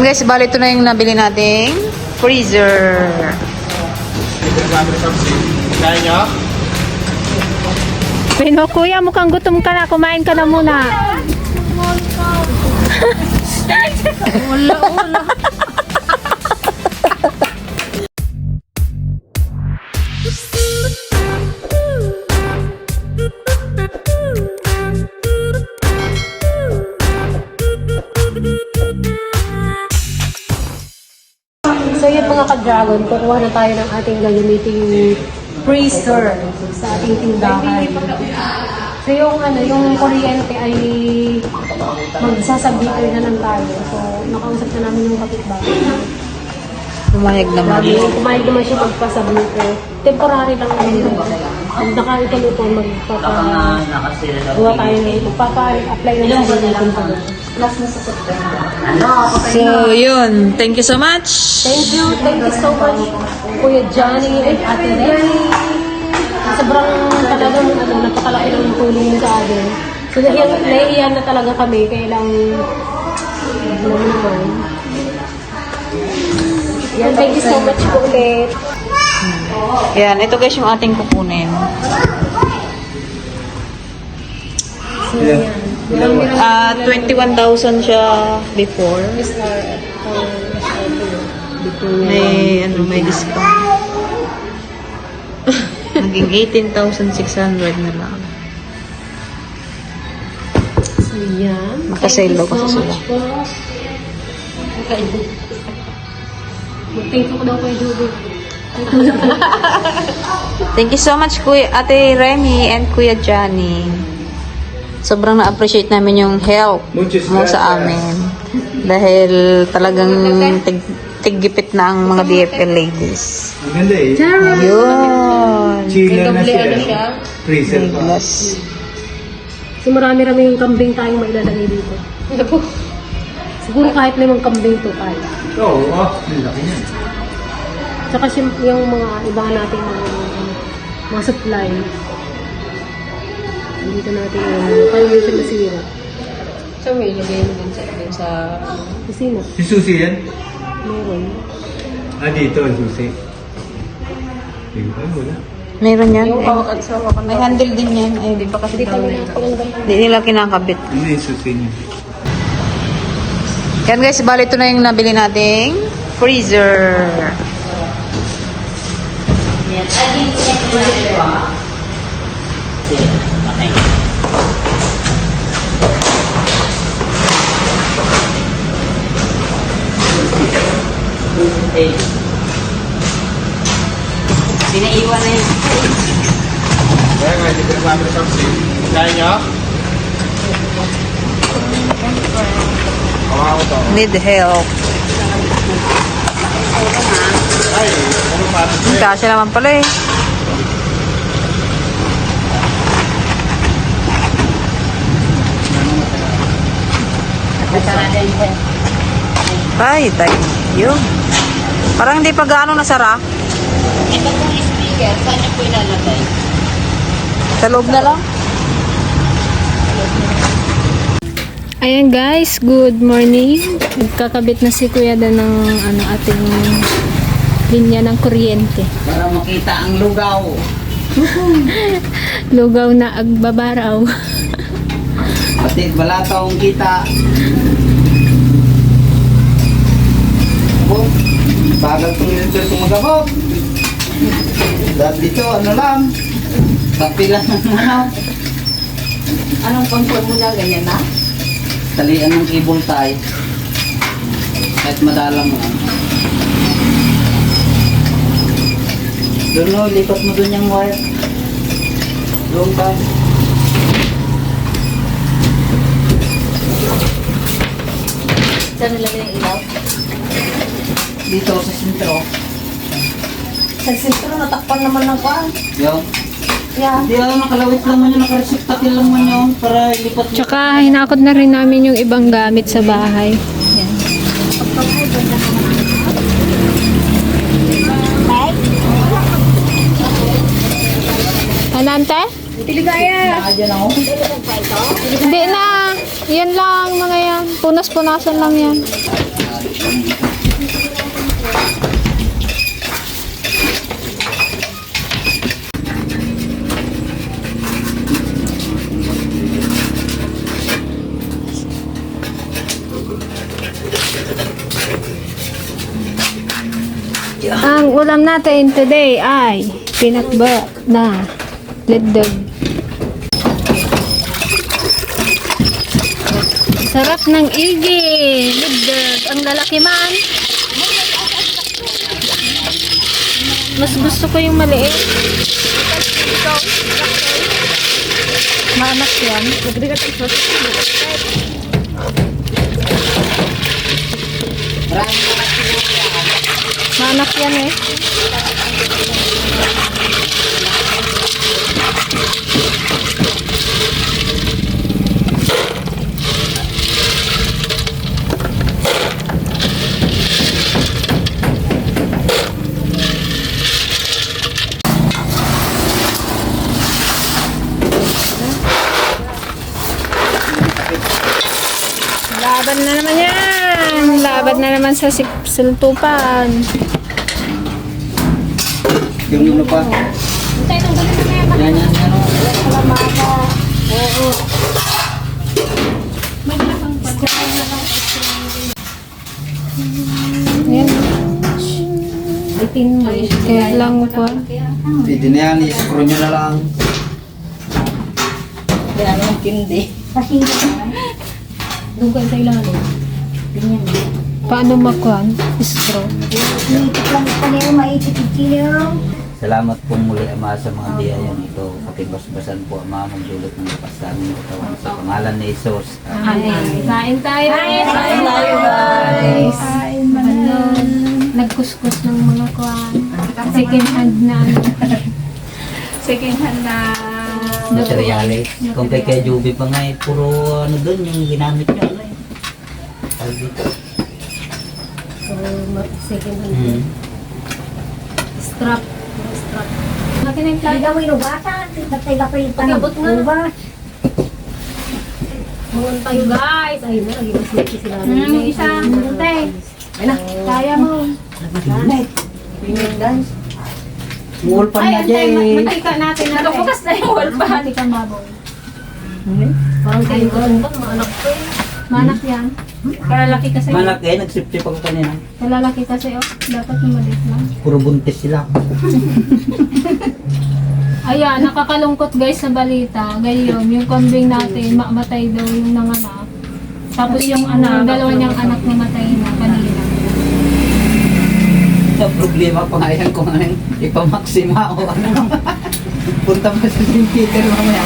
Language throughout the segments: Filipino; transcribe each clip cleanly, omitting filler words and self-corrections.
Guys, bali ito na yung nabili nating freezer. Pero kuya, mukhang gutom ka na. Kumain ka na muna. Wala. So yan mga ka-dragon, kukuha na tayo ng ating gagamiting freezer sa ating tindahan. So yung kuryente ay magsasabiter na lang tayo. So nakausap na namin yung kapitbahay. Lumayag naman. Kumayag naman siya magpa-submitter. Temporary lang naman. Pag naka-ito po, magpapa-gawa tayo na ito. Papa-apply na lang din natin pa doon. So, yun. Thank you so much. Thank you so much, Kuya Johnny and Ate Lenny. Sobrang talagang napakalaki ng tulong mo sa akin. So, nahihiyan na talaga kami, kaya lang, yan, thank you so much po ulit. Yan, ito guys yung ating kukunin. So, yan. 21,000 siya before. May discount. Naging 18,600 na lang. So, yan. Magka-sale daw kasi sila. Thank you daw kay Dudu. Thank you so much, Ate Remy and Kuya Johnny. Sobrang na-appreciate namin yung help mo sa amin. Dahil talagang tiggipit na ang mga DFL ladies. Maganda eh. Yun. Chiller na siya. Freezer pa. Glass. So marami-rami yung kambing tayong mailalagay dito. Siguro kahit 5 kambing to kaya. Oo, laki niyan. Tsaka yung mga iba natin mga supply. Dito natin kaya hindi siya masira. So, may ilagay mo din sa... Kusina. Si Susi yan? Meron. Dito, Susi. Wala. Meron yan. Yung hawak at sa hawakan. May handle din yan. Ay, Hindi pa kasi Hindi nila kinakabit. Ano yung Susi niya? Yan guys, bali ito na yung nabili nating freezer. Pinaiwan na yun. Kaya nga, hindi ko na kami sa Susi. Kaya niyo? Ako to. Need help. Ay, ano pa? Kasi naman pala eh. Ay, thank you. Parang hindi pa gaano nasara. Ito pong speaker, saan niyo po ilalagay? Sa loob na lang. Ayan guys, good morning. Nagkakabit na si Kuya Dan ng ating linya ng kuryente. Para makita ang lugaw. Lugaw na agbabaraw. Pati balataw ang kita. Oh, bagal tumilito tumagabot. Dahil dito, ano lang. Kapilan ng ano. Anong pangkod mo na ganyan na? Talian ng cable tie. Kahit madalang mo. Doon no, lipat mo doon yung wire. Doon ba? Saan nilagay yung ilaw? Dito sa sentro. Sa sentro, natakpan naman ng paan. Yung. Yeah. Hindi ako nakalawit lang man yun, nakaresiptakil lang man yun para ilipat mo. Tsaka hinakot na rin namin yung ibang gamit sa bahay. Yan. Anante? Tiligaya! Hindi na. Yan lang mga yan. Punas-punasan lang yan. Ang ulam natin today ay pinakba na litdog. Sarap ng igi, litdog. Ang lalaki man. Mas gusto ko yung maliit. Maanak yan. Maanak yan eh. Laban na naman yan. Laban na naman sa siltupan. Yung ano pa? Yan, ano? Yan. Kaya lang po. Pwede na yan, i-screw nyo na lang. Kaya naman kindi. Dugan sa ilalim. Ganyan. Paano makuhan? Straw. Salamat po muli, Ama, sa mga biyayang ito. Pakibasbasan po, Ama, magdulot ng lakas sa aming katawan. Sa pangalan ni Jesus. Amen. Kain tayo. Kain tayo, guys. Ano, nagkuskus ng mga kuhan. Second hand na. Second hand na. Materialis. Kung kay Juby pa nga, puro ano doon, yung ginamit nyo, ano eh. Tawag dito. So, second hand. Strap. Strap. Laki na yung Hindi plug. ka mo inubata. Batay ka pa yung Pag-abot nga. Uba. Mungon tayo, guys. Ayun na, naging sleepy sila. Isa. Ate. Ayun na. Kaya mo. Pingin, guys. Mul pa Ay, niya antay. dyan. Mantika natin. Nakabukas na yung wall pa. Mantika mabaw. Parang kayo ganun, mga anak ko eh. Manak yan. Kalalaki kasi. Malaki, nagsip-sip ako kanina. Kalalaki kasi oh. Dapat yung maliit lang. Puro buntis sila. Ayan, nakakalungkot guys sa balita. Gayon, yung kambing natin, matay daw yung nanganak. Tapos yung anak, dalawa niyang anak namatay na kanina. Sa problema pa nga yan kung ano yung ipamaksima o ano. Punta pa sa St. Peter mamaya.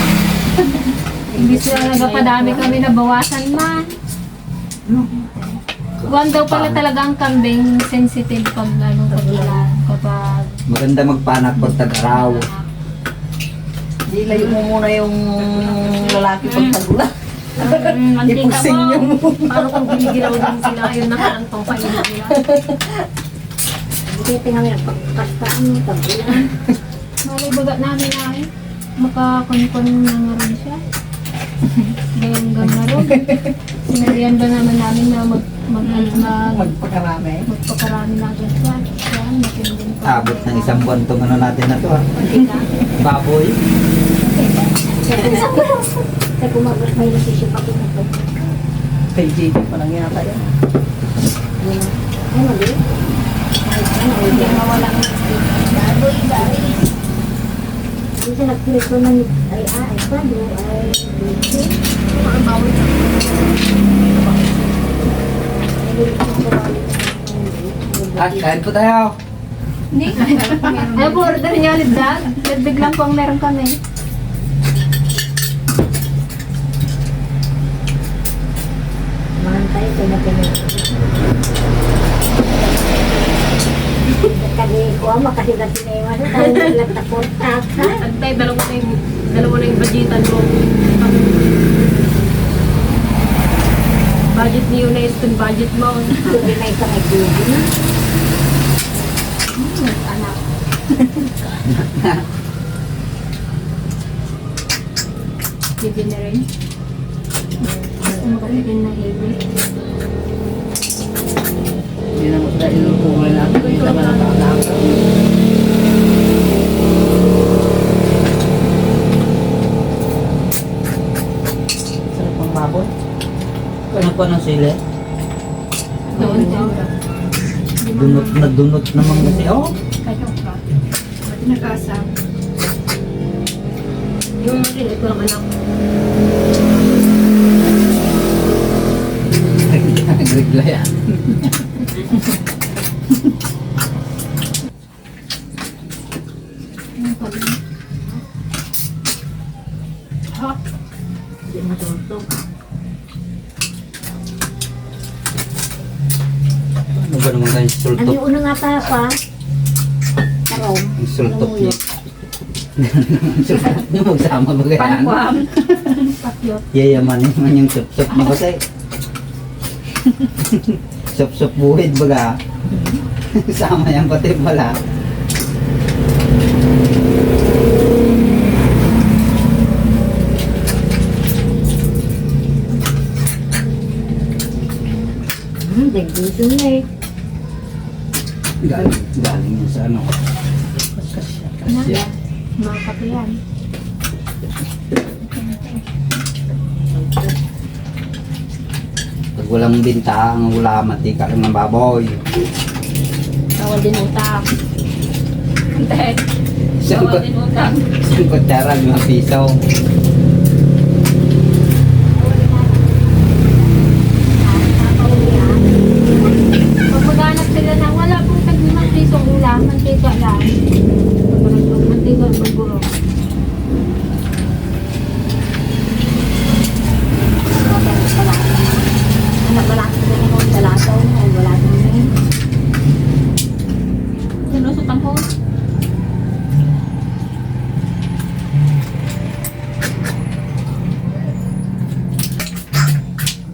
Hindi sila nagapadami kami na bawasan man. One daw pala talaga ang kambing sensitive pag ano, kapag Maganda magpanak pag tag-araw. Di layo mo muna yung lalaki pag tag-ulan. mantika mo. Paano kung ginigilaw din sila ngayon nakarantong painin nila? Hindi tingnan mo pagkastaan mo. Tabulan. Malibaga namin ay makakunkun na nga rin siya. Gayang na rin. Sinarihan ba naman namin na Magpakarami. magpakarami na agad siya. Yan, matinding pa. Abot ng isang buwan tong ano natin na to ha. Mantika. Baboy. Kaya kumabot may nasisip ako na ito. Kay JD pa lang yata yan. Ay, mali. Hindi mawala ng Baboy, baboy. Kasi nagpilit ko ng ay, pado, ay, Kain po tayo. Hindi. Ay, po, order niya ulit dag. Dagdag lang po ang meron kami. mahal tayo, pinapinit. Kasi ko, makasigat sinema sa tayo naglatapot. Antay, dalawa na yung budgetan mo. Budget niyo na is yung budget mo. Hindi na ito may gubi. Anak. Hindi na rin. Ang kapatid na heavy. Hindi na mas dahil kung wala natin. Hindi naman nakakakaw. Sarap ang baboy. Ano pa ng sili? Doon. Dunot na dunot naman kasi. Oh! Nakasam. Yung maliit ko lang anak. Nagregla yan. Hindi matutog. Ano ba naman kayo Ang sultok? yung una nga pa. Karong. Ang sultok niya. Sultok niya magsama ba kaya? Pangkwam. Pakyot. Yayaman naman yung sup-sup niya kasi. Sup-sup buhid baga. Sama yan pati pala. Dagdito na eh. Galing yun sa ano. Kasya. Mga kape yan. Pag walang binta, ang wala matika lang ng baboy. Bawal din utang. Hindi. Isang Bawal din utang. kutsara, 5 piso. Pag maghanap sila ng wala pong tag-5 pisong ulam, mantika lang. Mantika ang baguro. Anak wala ko na yung dalasaw mo. Wala ko na yun. Sino sa tanghon?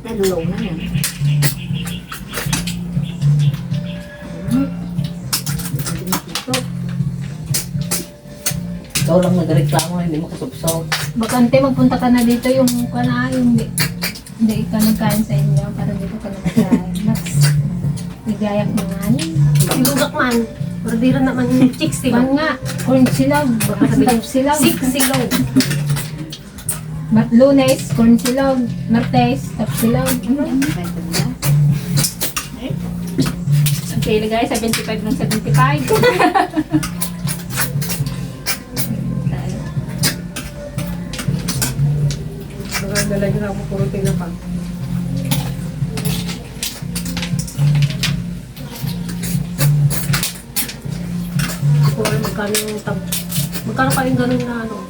Nalulong na yan. Ikaw lang nagreklamo, hindi mo kasupsaw. Bakante, magpunta ka na dito yung yung hindi ka nagkain sa inyo para dito ka na magkain. That's bigayak na nga niya. Silugak man. Pardira naman yung chicks, diba? Man nga, corn silog, stop silog. Sik silog. Lunes, corn silog. Martes, stop silog. Okay, guys, 75 ng 75. Nalagyan ako puro tinapag. Ako alam magkano yung tab. Magkano pa yung ganun na ano?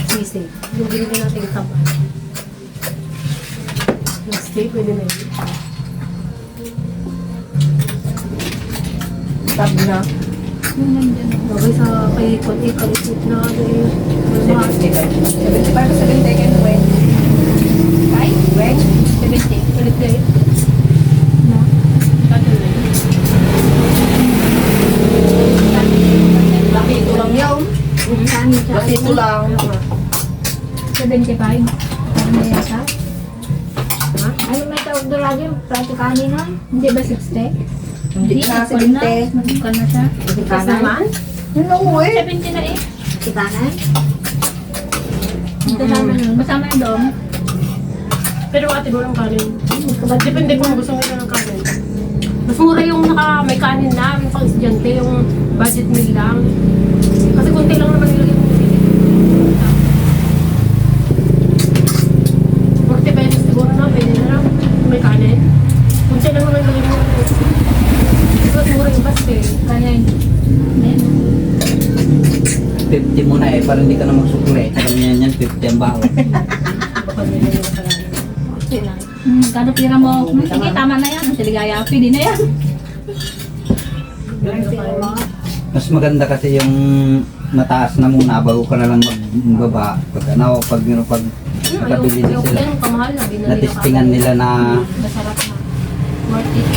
Sisi. Yung binili natin tab. Yung stay, pwede na yun. Tab na. Bagay sa kay Kote, kalisip na ano eh. 75 sa 70 can win. Right? Win? 70. Ulit kayo. No? Laki ito lang yun. Laki ito lang. 75. Ano na yata? Ano may tawag doon lagi? Prato kanin na? Hindi ba 60? Hindi na, 70. Magbukan na siya. Kas naman? 70 na eh. Kanan? Ito naman yun. Masama yung doon. Pero ate mo ng kanin. Depende kung gusto nila ng kanin. Mas mura yung may kanin na, yung pang estudyante, yung budget meal lang. Kasi konti lang naman nilagay mo. 40 pesos siguro na, pwede na lang. May kanin. Konti lang naman nilagay mo. Mas mura yung basta eh. Kanya yun. 50 muna eh, para hindi ka na magsukle. Alam niya yan, 50 ang bawat. Kano pira mo? Sige, tama na yan. Siligaya. Pwede na yan. Mas maganda kasi yung mataas na muna bago ka na lang magbaba. Pag ano, pag nakabili na sila. Yung kamahal na, binali na Natistingan nila na Masarap na. Worth it.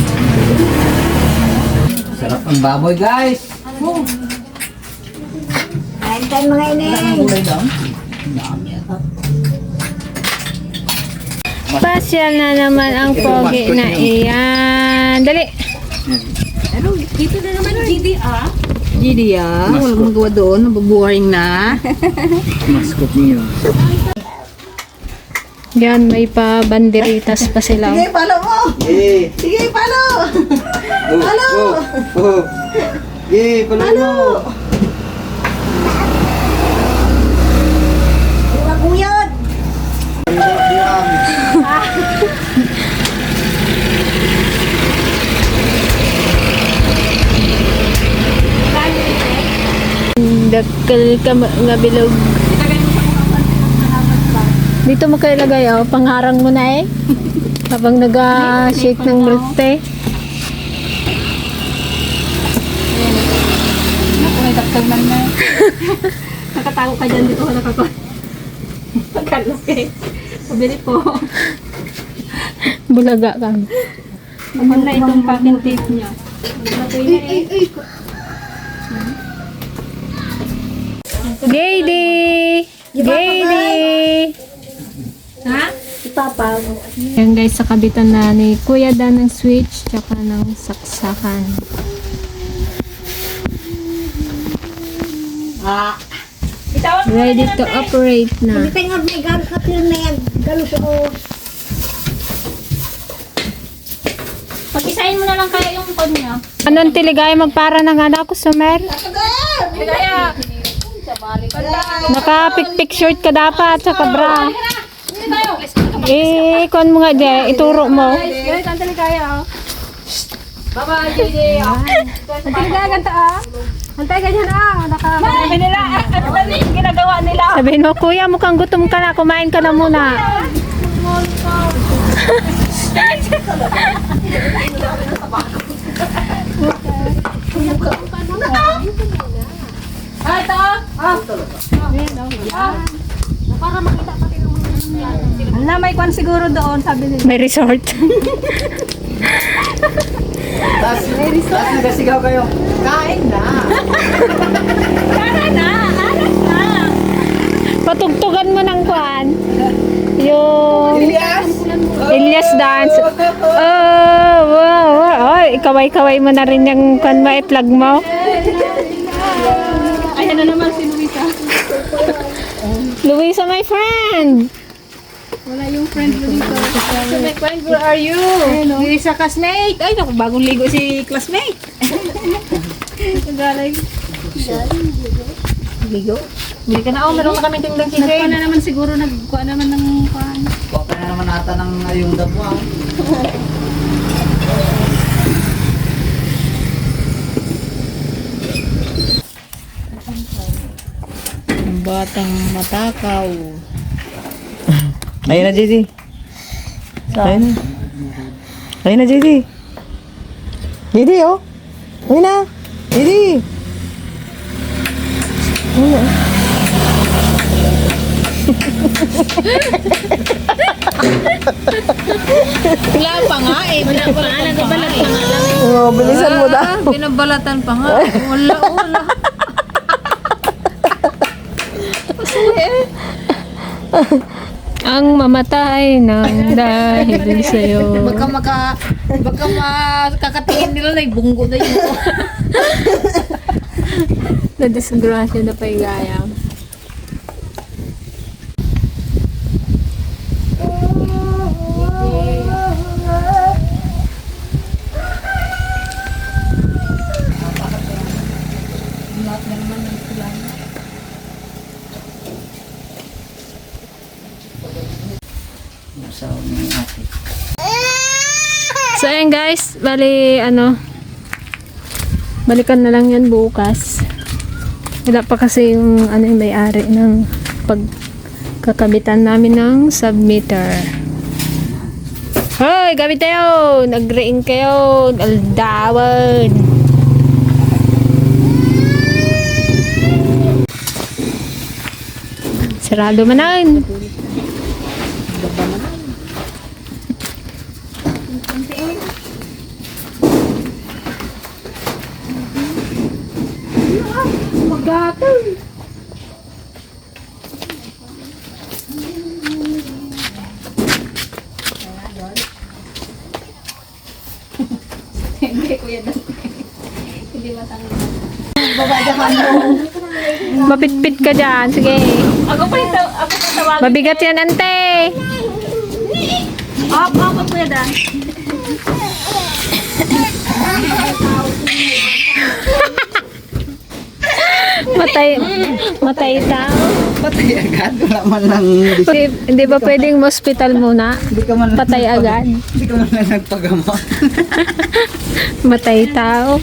sarap ang baboy, guys! Kain tayo mga ineng. Pasyal na naman ang pogi na iyan. Dali. Ano, dito na naman, GD GD walang magawa doon, nabuboring na. Maskot niyo. Yan, may pa banderitas pa sila. Eh. Sige, palo! Palo! Oh. Eh, palo! Maguyod! Dakal ka nga bilog. Dito mo kayo lagay, oh. Pangharang mo na eh. Habang nag-shake ng milk tea. Ako may daktal man na. Nakatago ka dyan dito, nakakot. Pagkalaki. Pabili po. Bulaga ka. Naman na itong packing tape niya. Natay na eh. Gaydy! Gaydy! Ha? Ipapa. Yan guys, sa kabitan na ni Kuya Dan ng switch tsaka ng saksakan. Ready to operate na. Hindi tayo nga may galos na film na yan. Galos ako. Pag-isahin mo na lang kaya yung pod niya. Anong tiligaya magpara ng anak ko, Sumer? Naka-pick shirt ka dapat sa bra. Eh, kuhan mo nga dyan. Ituro mo. Ganito ang taligaya, oh. Bye-bye, JJ. Ang taligaya ganito, ah. Antay ka dyan, ah. Sabi nila, ano ba yung ginagawa nila? Sabihin mo, kuya, mukhang gutom ka na. Kumain ka na muna. Ah, ito, ah. Para makita pati ng mga na, may kwan siguro doon, sabi nila. May resort. Tapos nagasigaw kayo. Kain na! Patugtugan mo ng kwan. Yung Ilyas dance. Oh, wow, wow. Oh, ikaway-kaway mo na rin yung kwan mo, i-plug mo. Ayan na naman si Luisa. Luisa, my friend. Wala yung friend Luisa. So, my friend, where are you? Luisa, classmate. Ay, naku, bagong ligo si classmate. Galing. Ligo? Hindi ka na, meron na kami tinglang si Nagkuha Jane. na naman siguro, nagkuha naman ng kwan. Baka na naman ata ng ayuda mo. Batang matakaw. Ayun na, JD. Ayun na. Ayun na, JD. JD, oh. Ayun na. JD. Ayun na. Wala pa nga eh. Wala pa nga. Nagbalat pa nga lang. Oh, bilisan mo daw. Binabalatan pa nga. Wala. Ang mamatay ng dahil sa'yo. Baka makakatingin nila na bunggo na yun. Nadisgrasya na pa igayang. So ayan guys, bali balikan na lang yan bukas. Wala pa kasi yung yung may-ari ng pagkakabitan namin ng submitter. Hoy, gamit tayo! Nag-ring kayo! Aldawan! Sarado manan! Mapitpit ka dyan. Sige. Ako pa tawagin. Mabigat yan, ante. Ako, Kuya Dan. Matay tao. Patay agad. Wala man lang. Hindi ba pwedeng hospital muna? Hindi ka man Patay agad. Hindi ka man lang nagpagamot. Matay tao.